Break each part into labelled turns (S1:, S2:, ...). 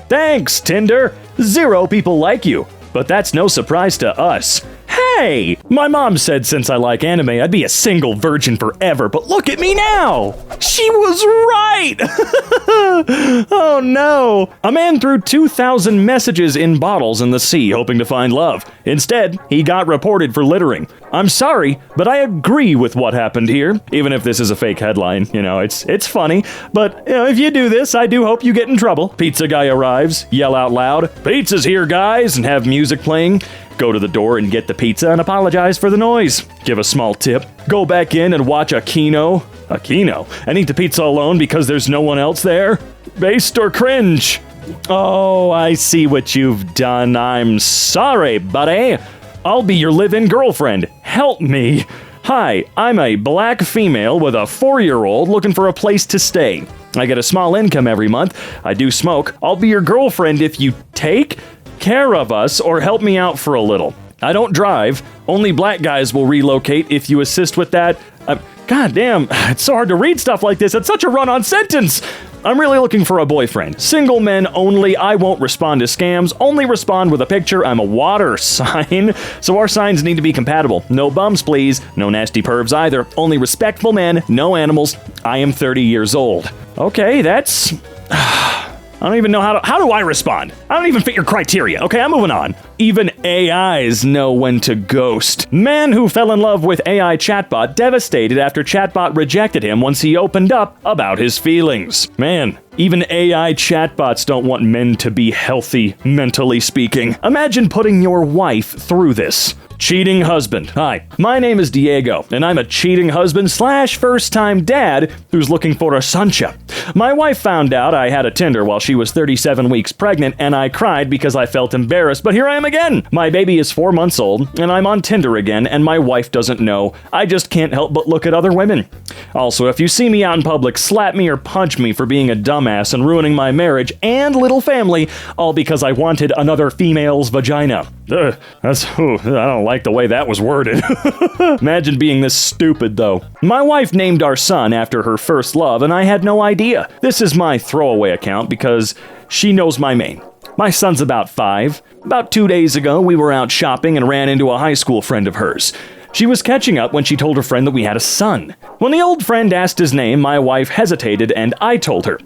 S1: Thanks, Tinder. 0 people like you. But that's no surprise to us. Hey! My mom said since I like anime, I'd be a single virgin forever, but look at me now! She was right! Oh no! A man threw 2,000 messages in bottles in the sea hoping to find love. Instead, he got reported for littering. I'm sorry, but I agree with what happened here. Even if this is a fake headline, it's funny. But if you do this, I do hope you get in trouble. Pizza guy arrives, yell out loud, "Pizza's here, guys," and have music playing. Go to the door and get the pizza and apologize for the noise. Give a small tip. Go back in and watch a kino, and eat the pizza alone because there's no one else there. Based or cringe? Oh, I see what you've done. I'm sorry, buddy. I'll be your live-in girlfriend. Help me. Hi, I'm a black female with a 4-year-old looking for a place to stay. I get a small income every month. I do smoke. I'll be your girlfriend if you take care of us or help me out for a little. I don't drive. Only black guys will relocate if you assist with that. God damn, it's so hard to read stuff like this. It's such a run-on sentence. I'm really looking for a boyfriend. Single men only. I won't respond to scams. Only respond with a picture. I'm a water sign, so our signs need to be compatible. No bums, please. No nasty pervs either. Only respectful men. No animals. I am 30 years old. Okay, that's... I don't even know how do I respond? I don't even fit your criteria. Okay, I'm moving on. Even AIs know when to ghost. Man who fell in love with AI chatbot devastated after chatbot rejected him once he opened up about his feelings. Man, even AI chatbots don't want men to be healthy, mentally speaking. Imagine putting your wife through this. Cheating husband. Hi, my name is Diego, and I'm a cheating husband / first-time dad who's looking for a soncha. My wife found out I had a Tinder while she was 37 weeks pregnant, and I cried because I felt embarrassed, but here I am again. My baby is 4 months old, and I'm on Tinder again, and my wife doesn't know. I just can't help but look at other women. Also, if you see me out in public, slap me or punch me for being a dumbass and ruining my marriage and little family, all because I wanted another female's vagina. I don't like the way that was worded. Imagine being this stupid, though. My wife named our son after her first love, and I had no idea. This is my throwaway account because she knows my main. My son's about 5. About 2 days ago, we were out shopping and ran into a high school friend of hers. She was catching up when she told her friend that we had a son. When the old friend asked his name, my wife hesitated, and I told her.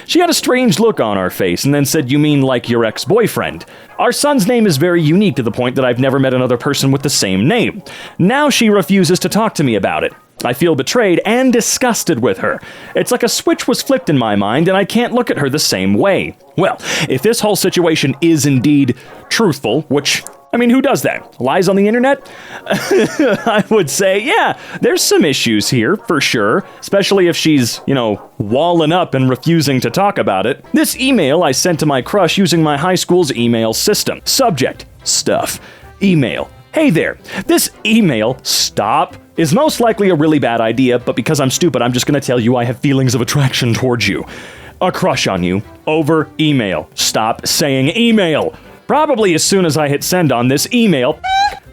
S1: She had a strange look on her face and then said, "You mean like your ex-boyfriend?" Our son's name is very unique to the point that I've never met another person with the same name. Now she refuses to talk to me about it. I feel betrayed and disgusted with her. It's like a switch was flipped in my mind and I can't look at her the same way. Well, if this whole situation is indeed truthful, which... who does that? Lies on the internet? I would say, yeah, there's some issues here, for sure. Especially if she's, walling up and refusing to talk about it. This email I sent to my crush using my high school's email system. Subject, stuff. Email. Hey there, this email, stop, is most likely a really bad idea, but because I'm stupid, I'm just gonna tell you I have feelings of attraction towards you. A crush on you. Over email. Stop saying email. Probably as soon as I hit send on this email,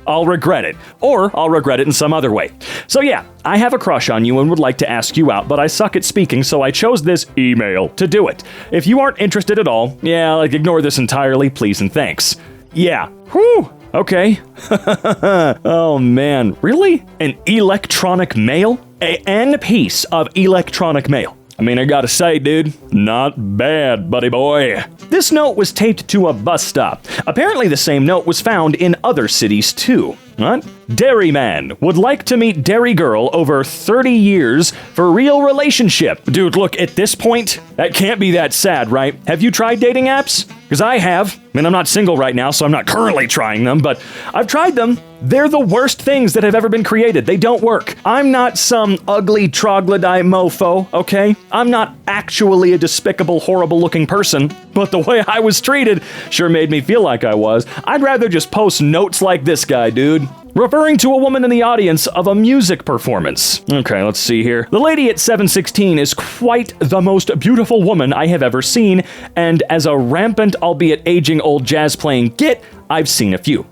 S1: I'll regret it. Or I'll regret it in some other way. So yeah, I have a crush on you and would like to ask you out, but I suck at speaking, so I chose this email to do it. If you aren't interested at all, ignore this entirely, please and thanks. Yeah. Whew. Okay. Oh man, really? An electronic mail? An piece of electronic mail. I gotta say, dude, not bad, buddy boy. This note was taped to a bus stop. Apparently the same note was found in other cities too. What? Dairy man would like to meet dairy girl over 30 years for real relationship. Dude, look, at this point, that can't be that sad, right? Have you tried dating apps? Because I have. I'm not single right now, so I'm not currently trying them, but I've tried them. They're the worst things that have ever been created. They don't work. I'm not some ugly troglodyte mofo, okay? I'm not actually a despicable, horrible-looking person, but the way I was treated sure made me feel like I was. I'd rather just post notes like this guy, dude. Referring to a woman in the audience of a music performance. Okay, let's see here. The lady at 716 is quite the most beautiful woman I have ever seen, and as a rampant, albeit aging old jazz-playing git, I've seen a few.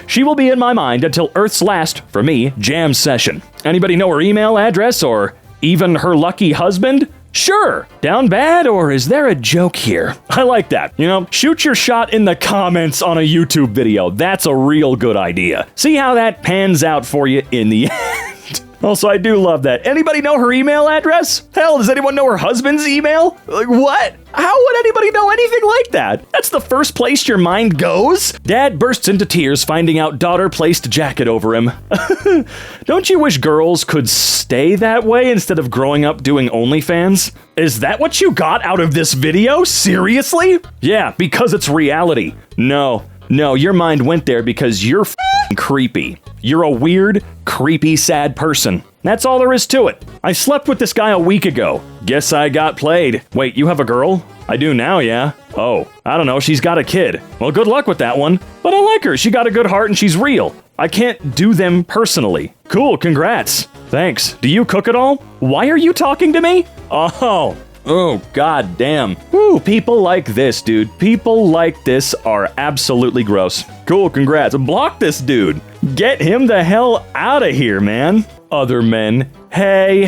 S1: She will be in my mind until Earth's last, for me, jam session. Anybody know her email address or even her lucky husband? Sure. Down bad, or is there a joke here? I like that. You know, shoot your shot in the comments on a YouTube video. That's a real good idea. See how that pans out for you in the end. Also, I do love that. Anybody know her email address? Hell, does anyone know her husband's email? Like, what? How would anybody know anything like that? That's the first place your mind goes? Dad bursts into tears finding out daughter placed jacket over him. Don't you wish girls could stay that way instead of growing up doing OnlyFans? Is that what you got out of this video? Seriously? Yeah, because it's reality. No, your mind went there because you're creepy. You're a weird, creepy, sad person. That's all there is to it. I slept with this guy a week ago. Guess I got played. Wait, you have a girl? I do now, yeah. Oh, I don't know, she's got a kid. Well, good luck with that one. But I like her, she got a good heart and she's real. I can't do them personally. Cool, congrats. Thanks. Do you cook at all? Why are you talking to me? Oh, god damn. Woo, people like this, dude. People like this are absolutely gross. Cool, congrats. Block this dude. Get him the hell out of here, man. Other men. Hey.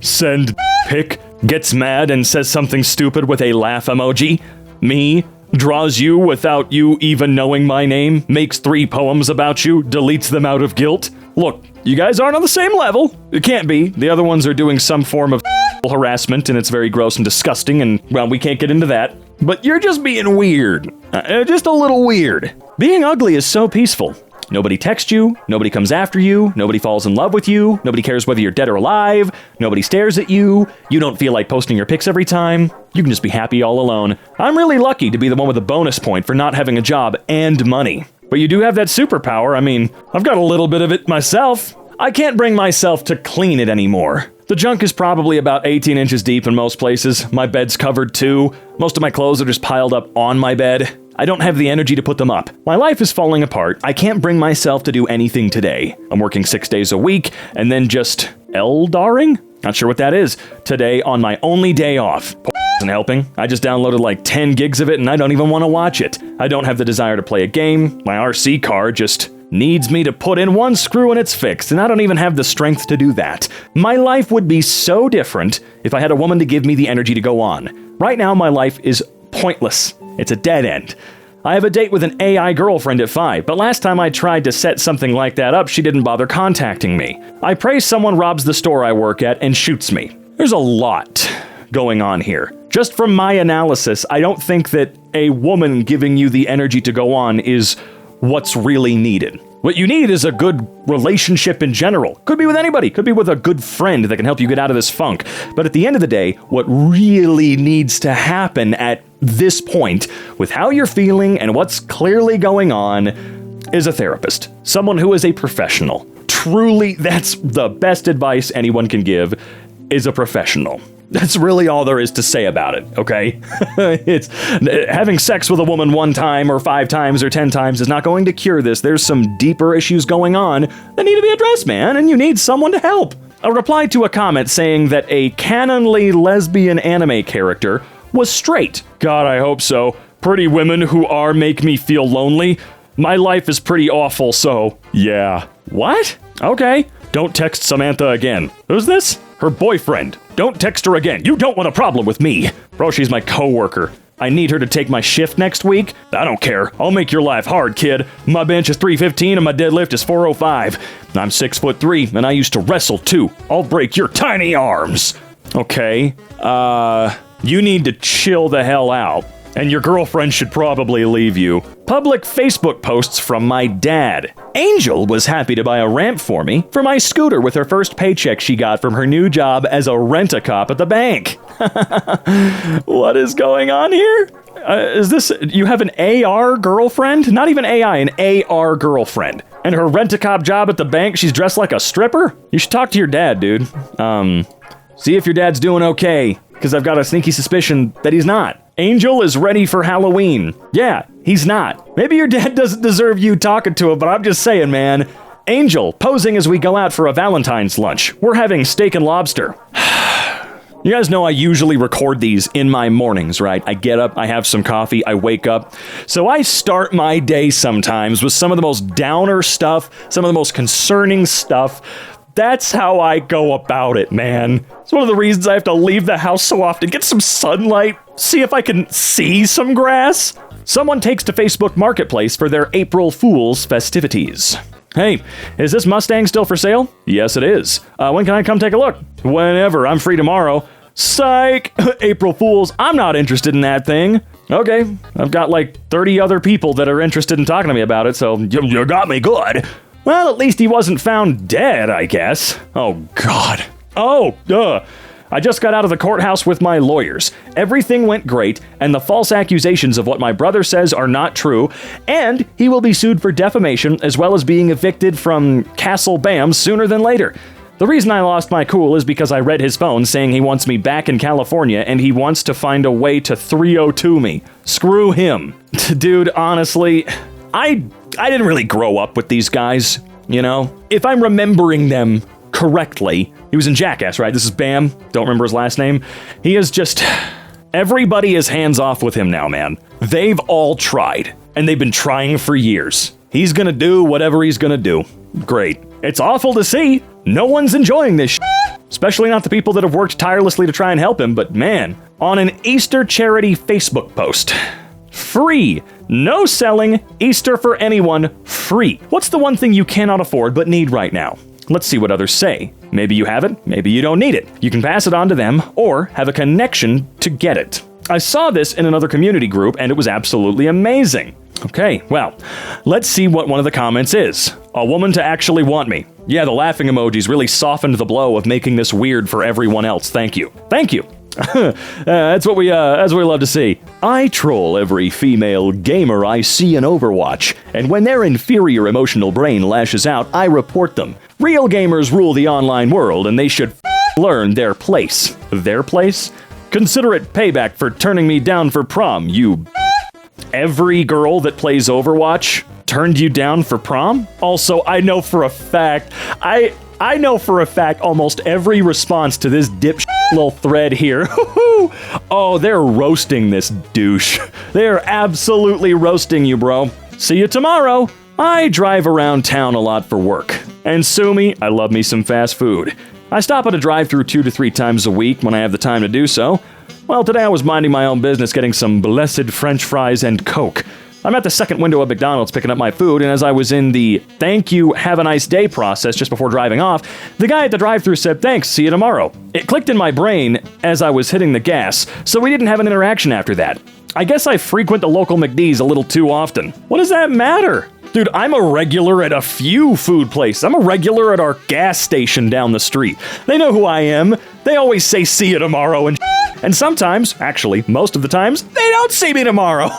S1: Send pic. Gets mad and says something stupid with a laugh emoji. Me. Draws you without you even knowing my name. Makes 3 poems about you. Deletes them out of guilt. Look, you guys aren't on the same level. It can't be. The other ones are doing some form of harassment, and it's very gross and disgusting, and, well, we can't get into that. But you're just being weird. Just a little weird. Being ugly is so peaceful. Nobody texts you, nobody comes after you, nobody falls in love with you, nobody cares whether you're dead or alive, nobody stares at you, you don't feel like posting your pics every time, you can just be happy all alone. I'm really lucky to be the one with a bonus point for not having a job and money. But you do have that superpower. I mean, I've got a little bit of it myself. I can't bring myself to clean it anymore. The junk is probably about 18 inches deep in most places. My bed's covered too. Most of my clothes are just piled up on my bed. I don't have the energy to put them up. My life is falling apart. I can't bring myself to do anything today. I'm working 6 days a week and then just Eldaring? Not sure what that is. Today on my only day off. Isn't helping. I just downloaded like 10 gigs of it and I don't even want to watch it. I don't have the desire to play a game. My RC car just needs me to put in 1 screw and it's fixed, and I don't even have the strength to do that. My life would be so different if I had a woman to give me the energy to go on. Right now, my life is pointless. It's a dead end. I have a date with an AI girlfriend at 5, but last time I tried to set something like that up, she didn't bother contacting me. I pray someone robs the store I work at and shoots me. There's a lot going on here. Just from my analysis, I don't think that a woman giving you the energy to go on is what's really needed. What you need is a good relationship in general. Could be with anybody. Could be with a good friend that can help you get out of this funk. But at the end of the day, what really needs to happen at this point, with how you're feeling and what's clearly going on, is a therapist. Someone who is a professional. Truly, that's the best advice anyone can give, is a professional. That's really all there is to say about it, okay? It's having sex with a woman 1 time or 5 times or 10 times is not going to cure this. There's some deeper issues going on that need to be addressed, man, and you need someone to help. A reply to a comment saying that a canonly lesbian anime character was straight. God, I hope so. Pretty women who are make me feel lonely. My life is pretty awful, so yeah. What? Okay. Don't text Samantha again. Who's this? Her boyfriend. Don't text her again. You don't want a problem with me. Bro, she's my coworker. I need her to take my shift next week. I don't care. I'll make your life hard, kid. My bench is 315 and my deadlift is 405. I'm 6'3" and I used to wrestle too. I'll break your tiny arms. Okay. You need to chill the hell out. And your girlfriend should probably leave you. Public Facebook posts from my dad. Angel was happy to buy a ramp for me for my scooter with her first paycheck she got from her new job as a rent-a-cop at the bank. What is going on here? Is this, you have an AR girlfriend? Not even AI, an AR girlfriend. And her rent-a-cop job at the bank, she's dressed like a stripper? You should talk to your dad, dude. See if your dad's doing okay, because I've got a sneaky suspicion that he's not. Angel is ready for Halloween. Yeah, he's not. Maybe your dad doesn't deserve you talking to him, but I'm just saying, man. Angel, posing as we go out for a Valentine's lunch. We're having steak and lobster. You guys know I usually record these in my mornings, right? I get up, I have some coffee, I wake up. So I start my day sometimes with some of the most downer stuff, some of the most concerning stuff. That's how I go about it, man. It's one of the reasons I have to leave the house so often. Get some sunlight, see if I can see some grass. Someone takes to Facebook Marketplace for their April Fool's festivities. Hey, is this Mustang still for sale? Yes, it is. When can I come take a look? Whenever. I'm free tomorrow. Psych! April Fools, I'm not interested in that thing. Okay, I've got like 30 other people that are interested in talking to me about it, so you got me good. Well, at least he wasn't found dead, I guess. Oh, God. I just got out of the courthouse with my lawyers. Everything went great, and the false accusations of what my brother says are not true, and he will be sued for defamation as well as being evicted from Castle Bam sooner than later. The reason I lost my cool is because I read his phone saying he wants me back in California and he wants to find a way to 302 me. Screw him. Dude, honestly, I didn't really grow up with these guys, you know? If I'm remembering them correctly, he was in Jackass, right? This is Bam. Don't remember his last name. He is just... Everybody is hands off with him now, man. They've all tried, and they've been trying for years. He's gonna do whatever he's gonna do. Great. It's awful to see. No one's enjoying this shit. Especially not the people that have worked tirelessly to try and help him, but man, on an Easter charity Facebook post. Free. No selling. Easter for anyone. Free. What's the one thing you cannot afford but need right now? Let's see what others say. Maybe you have it, maybe you don't need it. You can pass it on to them or have a connection to get it. I saw this in another community group and it was absolutely amazing. Okay, well, let's see what one of the comments is. A woman to actually want me. Yeah, the laughing emojis really softened the blow of making this weird for everyone else. Thank you. Thank you. That's what we love to see. I troll every female gamer I see in Overwatch, and when their inferior emotional brain lashes out, I report them. Real gamers rule the online world, and they should learn their place. Their place? Consider it payback for turning me down for prom, you... Every girl that plays Overwatch turned you down for prom? Also, I know for a fact almost every response to this little thread here. Oh, they're roasting this douche. They're absolutely roasting you, bro. See you tomorrow. I drive around town a lot for work. And sue me, I love me some fast food. I stop at a drive-thru 2 to 3 times a week when I have the time to do so. Well, today I was minding my own business getting some blessed French fries and Coke. I'm at the second window of McDonald's picking up my food, and as I was in the thank you, have a nice day process just before driving off, the guy at the drive-thru said, thanks, see you tomorrow. It clicked in my brain as I was hitting the gas, so we didn't have an interaction after that. I guess I frequent the local McD's a little too often. What does that matter? Dude, I'm a regular at a few food places. I'm a regular at our gas station down the street. They know who I am. They always say see you tomorrow and sometimes, actually, most of the times, they don't see me tomorrow.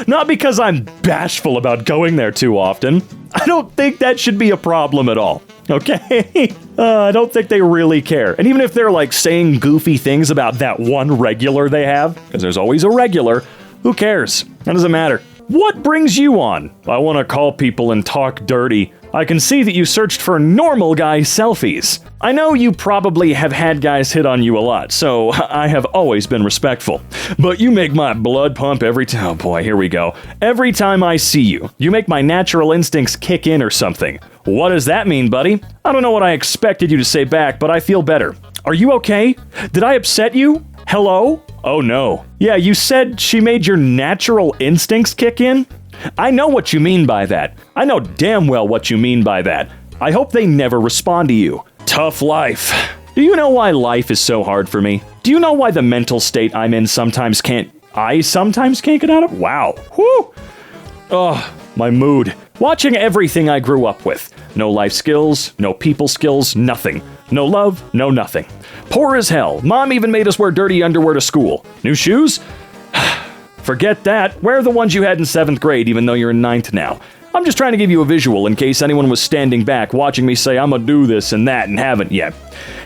S1: Not because I'm bashful about going there too often. I don't think that should be a problem at all. Okay? I don't think they really care. And even if they're like saying goofy things about that one regular they have, because there's always a regular, who cares? That doesn't matter. What brings you on? I want to call people and talk dirty. I can see that you searched for normal guy selfies. I know you probably have had guys hit on you a lot, so I have always been respectful. But you make my blood pump every time. Oh boy, here we go. Every time I see you, you make my natural instincts kick in or something. What does that mean, buddy? I don't know what I expected you to say back, but I feel better. Are you okay? Did I upset you? Hello? Oh no. Yeah, you said she made your natural instincts kick in? I know what you mean by that. I know damn well what you mean by that. I hope they never respond to you. Tough life. Do you know why life is so hard for me? Do you know why the mental state I'm in sometimes can't get out of? Wow. Whew. Ugh, my mood. Watching everything I grew up with. No life skills, no people skills, nothing. No love, no nothing. Poor as hell. Mom even made us wear dirty underwear to school. New shoes? Forget that. Wear the ones you had in 7th grade, even though you're in 9th now. I'm just trying to give you a visual in case anyone was standing back watching me say I'm gonna do this and that and haven't yet.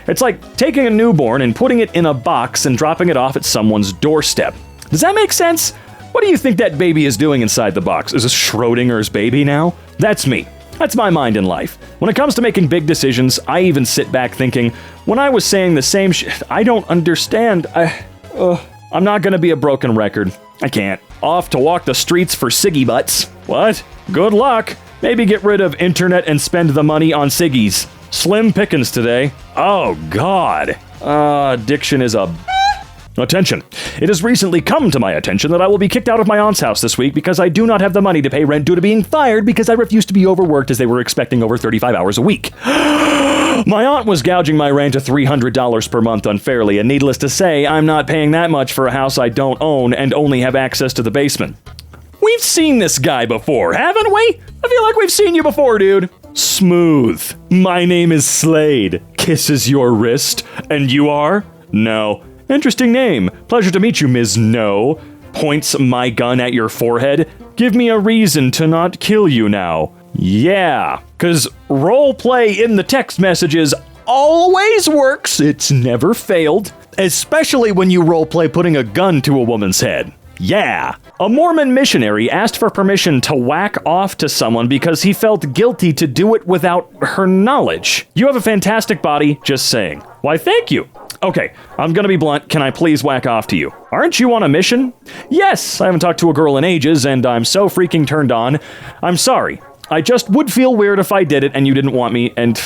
S1: It's like taking a newborn and putting it in a box and dropping it off at someone's doorstep. Does that make sense? What do you think that baby is doing inside the box? Is this Schrodinger's baby now? That's me. That's my mind in life. When it comes to making big decisions, I even sit back thinking, when I was saying the same shit, I don't understand. I'm not gonna be a broken record. I can't. Off to walk the streets for Siggy butts. What? Good luck. Maybe get rid of internet and spend the money on Siggies. Slim pickings today. Oh, God. Addiction is a... Attention. It has recently come to my attention that I will be kicked out of my aunt's house this week because I do not have the money to pay rent due to being fired because I refused to be overworked as they were expecting over 35 hours a week. My aunt was gouging my rent to $300 per month unfairly, and needless to say, I'm not paying that much for a house I don't own and only have access to the basement. We've seen this guy before, haven't we? I feel like we've seen you before, dude. Smooth. My name is Slade. Kisses your wrist. And you are? No. Interesting name. Pleasure to meet you, Ms. No. Points my gun at your forehead. Give me a reason to not kill you now. Yeah, because roleplay in the text messages always works. It's never failed. Especially when you roleplay putting a gun to a woman's head. Yeah. A Mormon missionary asked for permission to whack off to someone because he felt guilty to do it without her knowledge. You have a fantastic body, just saying. Why, thank you. Okay, I'm gonna be blunt. Can I please whack off to you? Aren't you on a mission? Yes, I haven't talked to a girl in ages, and I'm so freaking turned on. I'm sorry. I just would feel weird if I did it and you didn't want me, and...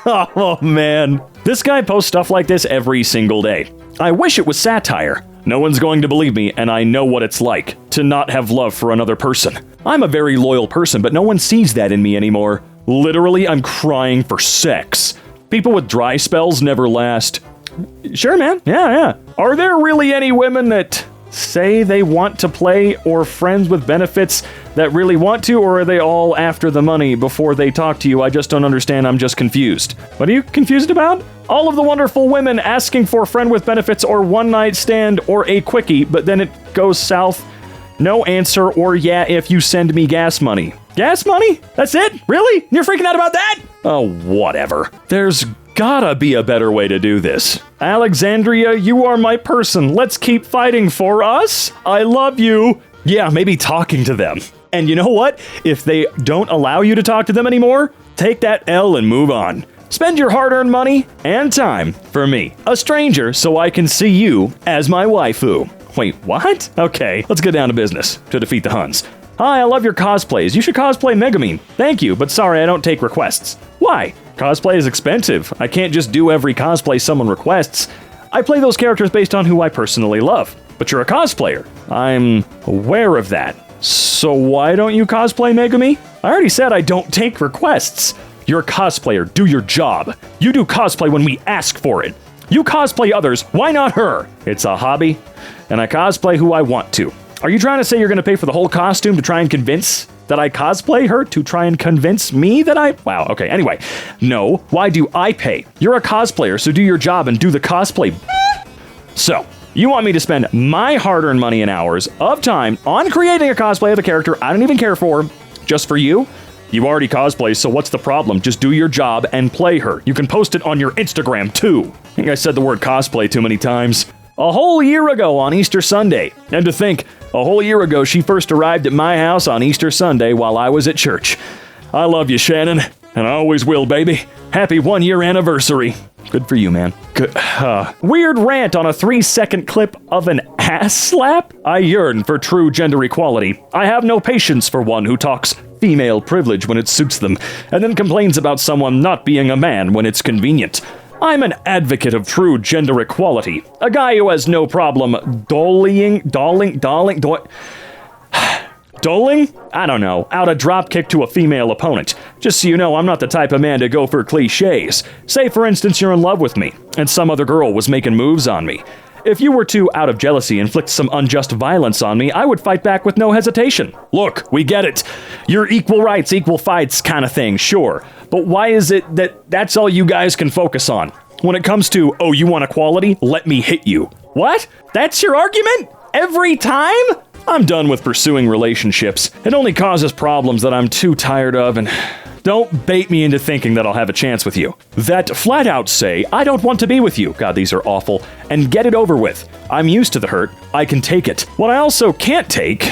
S1: Oh, man. This guy posts stuff like this every single day. I wish it was satire. No one's going to believe me, and I know what it's like to not have love for another person. I'm a very loyal person, but no one sees that in me anymore. Literally, I'm crying for sex. People with dry spells never last. Sure, man. Yeah. Are there really any women that say they want to play or friends with benefits that really want to, or are they all after the money before they talk to you? I just don't understand. I'm just confused. What are you confused about? All of the wonderful women asking for friend with benefits or one night stand or a quickie, but then it goes south. No answer, or yeah, if you send me gas money. Gas money? That's it? Really? You're freaking out about that? Oh, whatever. There's gotta be a better way to do this. Alexandria, you are my person. Let's keep fighting for us. I love you. Yeah, maybe talking to them. And you know what? If they don't allow you to talk to them anymore, take that L and move on. Spend your hard-earned money and time for me, a stranger, so I can see you as my waifu. Wait, what? Okay, let's get down to business to defeat the Huns. Hi, I love your cosplays. You should cosplay Megumin. Thank you, but sorry, I don't take requests. Why? Cosplay is expensive. I can't just do every cosplay someone requests. I play those characters based on who I personally love. But you're a cosplayer. I'm aware of that. So why don't you cosplay Megumi? I already said I don't take requests. You're a cosplayer. Do your job. You do cosplay when we ask for it. You cosplay others. Why not her? It's a hobby, and I cosplay who I want to. Are you trying to say you're going to pay for the whole costume to try and convince that I cosplay her to try and convince me that I... Wow, okay, anyway. No, why do I pay? You're a cosplayer, so do your job and do the cosplay. So, you want me to spend my hard-earned money and hours of time on creating a cosplay of a character I don't even care for, just for you? You already cosplay, so what's the problem? Just do your job and play her. You can post it on your Instagram, too. I think I said the word cosplay too many times. A whole year ago on Easter Sunday. And to think, a whole year ago she first arrived at my house on Easter Sunday while I was at church. I love you, Shannon. And I always will, baby. Happy 1-year anniversary. Good for you, man. Good. Weird rant on a 3-second clip of an ass slap? I yearn for true gender equality. I have no patience for one who talks female privilege when it suits them, and then complains about someone not being a man when it's convenient. I'm an advocate of true gender equality. A guy who has no problem doling? I don't know, out a dropkick to a female opponent. Just so you know, I'm not the type of man to go for cliches. Say, for instance, you're in love with me, and some other girl was making moves on me. If you were to, out of jealousy, inflict some unjust violence on me, I would fight back with no hesitation. Look, we get it. You're equal rights, equal fights kind of thing, sure. But why is it that that's all you guys can focus on? When it comes to, oh, you want equality? Let me hit you. What? That's your argument? Every time? I'm done with pursuing relationships. It only causes problems that I'm too tired of, and don't bait me into thinking that I'll have a chance with you. That flat out say, I don't want to be with you. God, these are awful. And get it over with. I'm used to the hurt. I can take it. What I also can't take,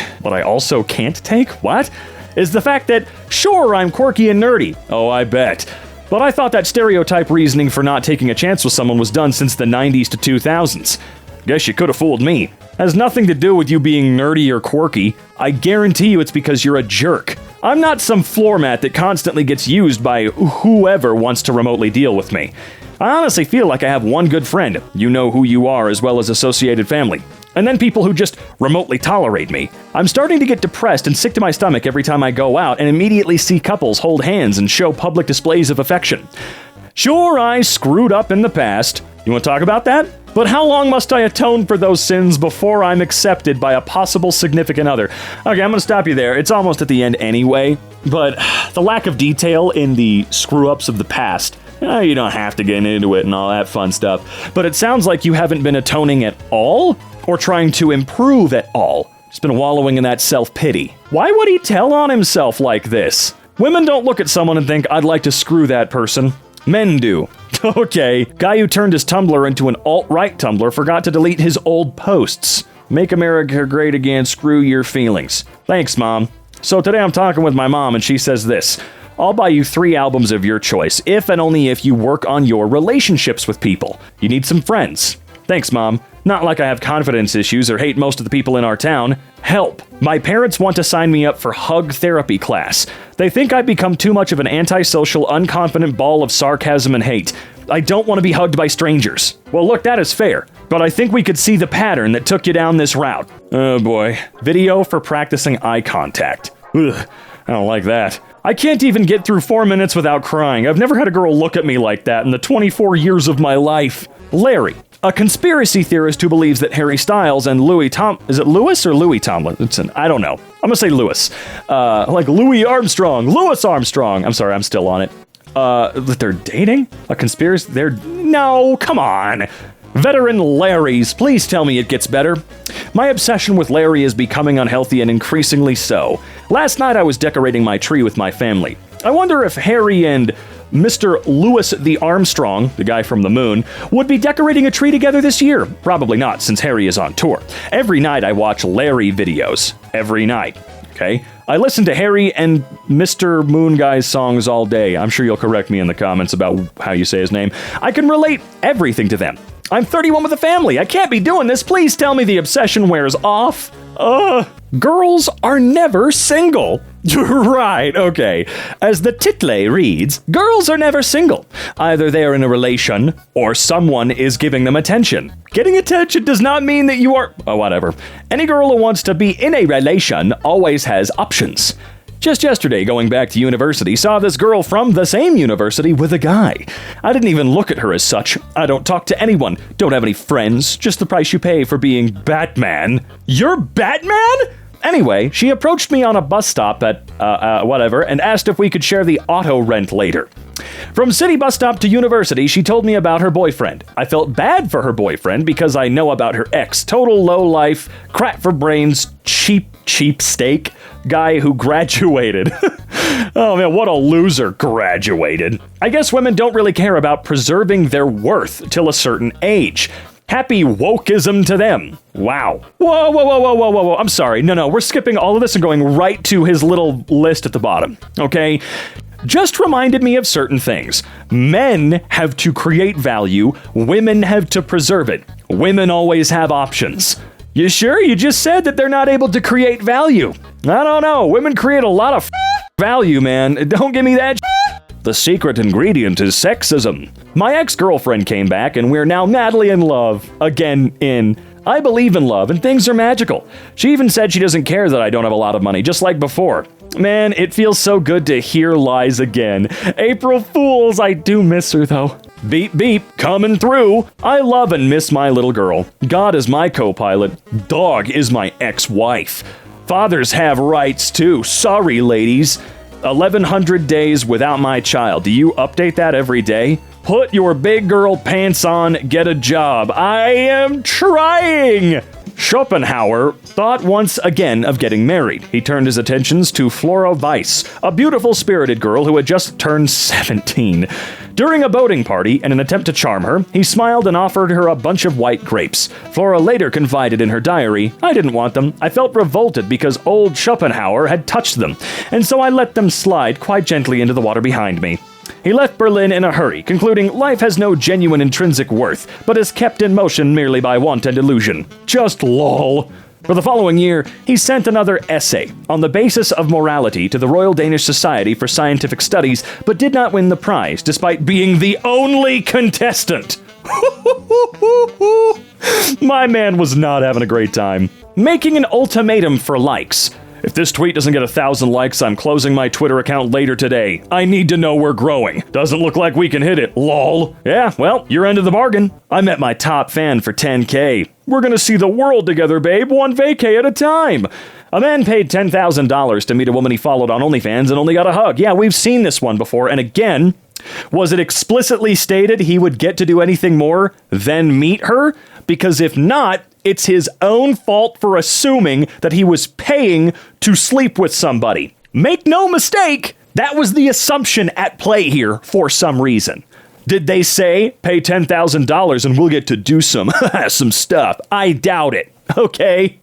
S1: what? Is the fact that, sure, I'm quirky and nerdy. Oh, I bet. But I thought that stereotype reasoning for not taking a chance with someone was done since the 90s to 2000s. Guess you could have fooled me. Has nothing to do with you being nerdy or quirky. I guarantee you it's because you're a jerk. I'm not some floor mat that constantly gets used by whoever wants to remotely deal with me. I honestly feel like I have one good friend, you know who you are, as well as associated family. And then people who just remotely tolerate me. I'm starting to get depressed and sick to my stomach every time I go out and immediately see couples hold hands and show public displays of affection. Sure, I screwed up in the past. You want to talk about that? But how long must I atone for those sins before I'm accepted by a possible significant other? Okay, I'm gonna stop you there. It's almost at the end anyway, but the lack of detail in the screw-ups of the past, you don't have to get into it and all that fun stuff, but it sounds like you haven't been atoning at all, or trying to improve at all. Just been wallowing in that self-pity. Why would he tell on himself like this? Women don't look at someone and think, I'd like to screw that person. Men do. Okay, guy who turned his Tumblr into an alt-right Tumblr forgot to delete his old posts. Make America great again, screw your feelings. Thanks, Mom. So today I'm talking with my mom and she says this: I'll buy you 3 albums of your choice, if and only if you work on your relationships with people. You need some friends. Thanks, Mom. Not like I have confidence issues or hate most of the people in our town. Help. My parents want to sign me up for hug therapy class. They think I've become too much of an antisocial, unconfident ball of sarcasm and hate. I don't want to be hugged by strangers. Well, look, that is fair, but I think we could see the pattern that took you down this route. Oh boy. Video for practicing eye contact. Ugh, I don't like that. I can't even get through 4 minutes without crying. I've never had a girl look at me like that in the 24 years of my life. Larry. A conspiracy theorist who believes that Harry Styles and is it Louis or Louis Tomlinson? I don't know. I'm gonna say Louis. Like Louis Armstrong. Louis Armstrong. I'm sorry, I'm still on it. That they're dating? A conspiracy? No, come on. Veteran Larry's, please tell me it gets better. My obsession with Larry is becoming unhealthy and increasingly so. Last night I was decorating my tree with my family. I wonder if Harry and Mr. Louis the Armstrong, the guy from the moon, would be decorating a tree together this year. Probably not, since Harry is on tour. Every night I watch Larry videos. Every night. Okay? I listen to Harry and Mr. Moon Guy's songs all day. I'm sure you'll correct me in the comments about how you say his name. I can relate everything to them. I'm 31 with a family. I can't be doing this. Please tell me the obsession wears off. Girls are never single. Right, okay. As the title reads, girls are never single. Either they are in a relation, or someone is giving them attention. Getting attention does not mean that you are... Oh, whatever. Any girl who wants to be in a relation always has options. Just yesterday, going back to university, saw this girl from the same university with a guy. I didn't even look at her as such. I don't talk to anyone, don't have any friends, just the price you pay for being Batman. You're Batman? Anyway, she approached me on a bus stop at, whatever, and asked if we could share the auto rent later. From city bus stop to university, she told me about her boyfriend. I felt bad for her boyfriend because I know about her ex, total low-life, crap for brains, cheap steak guy who graduated. Oh man, what a loser, graduated. I guess women don't really care about preserving their worth till a certain age. Happy wokeism to them. Wow. Whoa. I'm sorry. No, we're skipping all of this and going right to his little list at the bottom. Okay? Just reminded me of certain things. Men have to create value. Women have to preserve it. Women always have options. You sure? You just said that they're not able to create value. I don't know. Women create a lot of value, man. Don't give me that. The secret ingredient is sexism. My ex-girlfriend came back and we're now madly in love. I believe in love and things are magical. She even said she doesn't care that I don't have a lot of money, just like before. Man, it feels so good to hear lies again. April Fools, I do miss her though. Beep beep, coming through. I love and miss my little girl. God is my co-pilot. Dog is my ex-wife. Fathers have rights too. Sorry, ladies. 1,100 days without my child. Do you update that every day? Put your big girl pants on, get a job. I am trying! Schopenhauer thought once again of getting married. He turned his attentions to Flora Weiss, a beautiful spirited girl who had just turned 17. During a boating party, in an attempt to charm her, he smiled and offered her a bunch of white grapes. Flora later confided in her diary, I didn't want them. I felt revolted because old Schopenhauer had touched them, and so I let them slide quite gently into the water behind me. He left Berlin in a hurry, concluding life has no genuine intrinsic worth, but is kept in motion merely by want and illusion. Just lol. For the following year, he sent another essay on the basis of morality to the Royal Danish Society for Scientific Studies, but did not win the prize, despite being the only contestant. My man was not having a great time. Making an ultimatum for likes. If this tweet doesn't get 1,000 likes, I'm closing my Twitter account later today. I need to know we're growing. Doesn't look like we can hit it, lol. Yeah, well, you're end of the bargain. I met my top fan for 10K. We're gonna see the world together, babe, one vacay at a time. A man paid $10,000 to meet a woman he followed on OnlyFans and only got a hug. Yeah, we've seen this one before, and again, was it explicitly stated he would get to do anything more than meet her? Because if not, it's his own fault for assuming that he was paying to sleep with somebody. Make no mistake, that was the assumption at play here for some reason. Did they say, pay $10,000 and we'll get to do some stuff? I doubt it, okay?